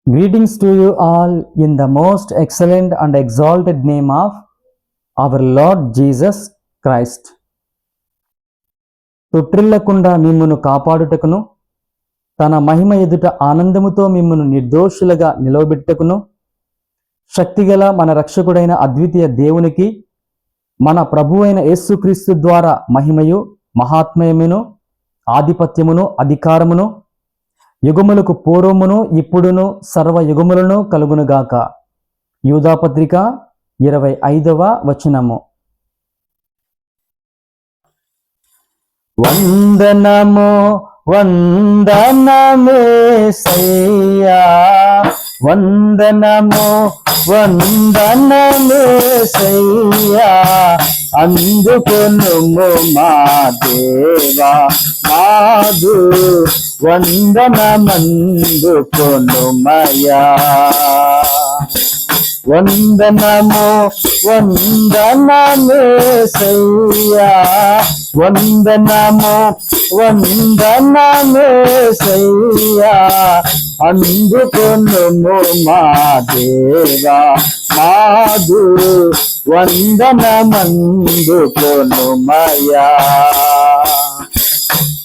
Greetings to you all in the most excellent and exalted name of our Lord Jesus Christ. తొట్టిల్లకుండా మిమ్మును కాపాడుటకును తన మహిమ ఎదుట ఆనందముతో మిమ్మును నిర్దోషులుగా నిలవబెట్టుటకును శక్తిగల మన రక్షకుడైన అద్వితీయ దేవునికి మన ప్రభువైన యేసుక్రీస్తు ద్వారా మహిమయు మహాత్మ్యమును ఆధిపత్యమును అధికారమును యుగములకు పూర్వమును ఇప్పుడును సర్వ యుగములను కలుగునుగాక. యూదాపత్రిక 25వ వచనము. వందనము వందనమేసయ్యా, వందనము వందనమేసయ్యా, అందుకొనుము మా దేవా మాదు వందనమందుకొనుమయా. వందనము వందనమేసయ్యా, వందనము వందనమేసయ్యా, అందుకొనుము మా దేవా మాదు వందనమందుకొనుమయా.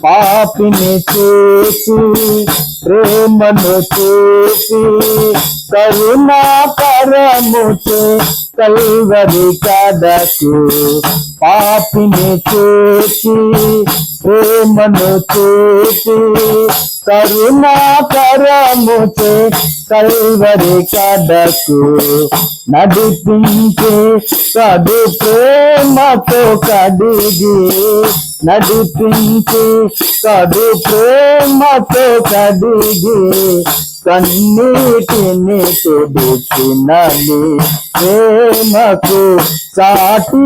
పాపిని చూసి ప్రేమను చూపి కరుణాకరముచే కల్వరి కడకు. పాపిని చూసి ప్రేమను చూపి కరుణాకరముచే కల్వరి కడకు నడిపించి కడు ప్రేమతో కడిగి, నడిపించి కడు ప్రేమతో కడిగి కన్నీటిని తుడిచినని ప్రేమకు సాటి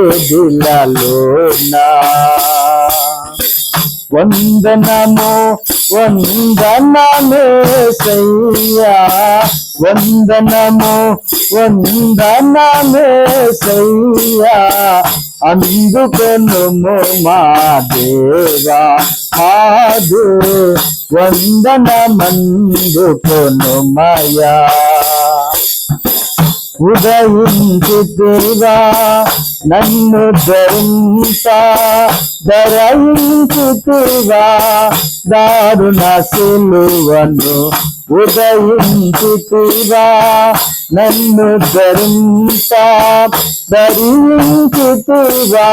లేదిలలోనా. వందనము వందనమేసయ్యా, వందనము వందనమేసయ్యా, అందుకొనుము మా దేవా మాదు వందనమందుకొనుమయా. ఉదయించితివా నన్ను ధరింప, ధరించితివా దారుణ సిలువను. ఉదయించితివా నన్ను ధరింప, ధరించితివా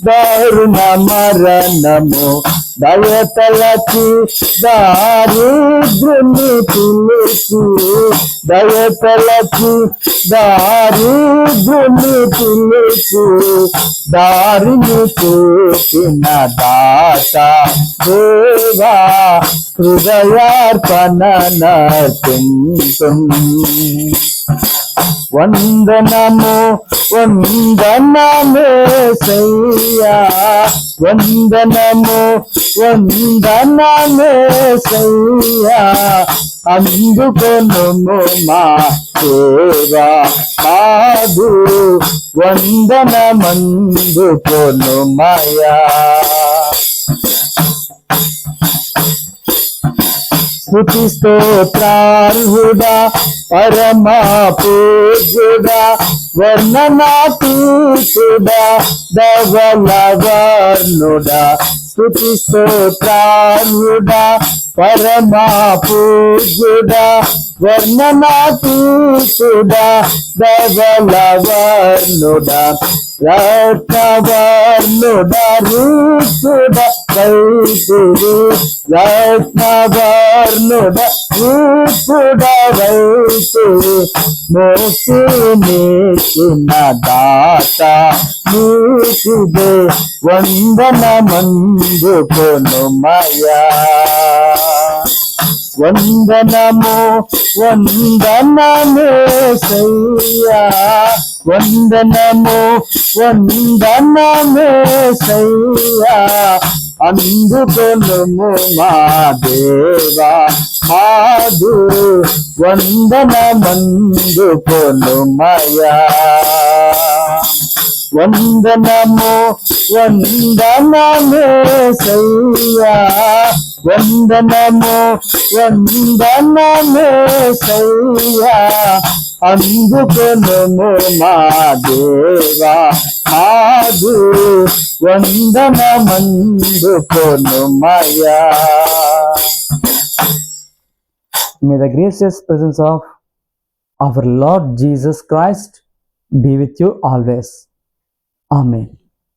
దారుణ మరణము. దయతలచి దారిద్రుని పిలిచి, దయతలచి దారిద్రుని పిలిచి దారిని చూపిన దాత దేవా హృదయార్పణ నర్పింతుం. వందనము వందనమేసయ్యా, వందనము వందనమేసయ్యా, అందుకొనుము మా దేవా మాదు వందనమందుకొనుమయా. స్తుతి స్తోత్రార్హుడా పరమా పూజ్యుడా వర్ణనాతీతుడా ధవళవర్ణుడా. స్తుతి స్తోత్రార్హుడా పరమా పూజ్యుడా వర్ణనాతీతుడా ధవళవర్ణుడా. రత్నవర్ణుడా రీతుడా వైతుడు, రత్నవర్ణుడా రీతుడా వైతుడు. మోక్షినిచ్చిన దాత నీకిదే వందనమందుకొనుమయా. వందనము వందనమేసయ్యా, వందనము వందనమేసయ్యా, అందుకొనుము మా దేవా మాదు వందనమందుకొనుమయా. వందనము వందనమేసయ్యా, వందనము వందనమేసయ్యా, అందుకొనుము మా దేవా మాదు వందనమందుకొనుమయ్యా. May the gracious presence of our Lord Jesus Christ be with you always. Amen.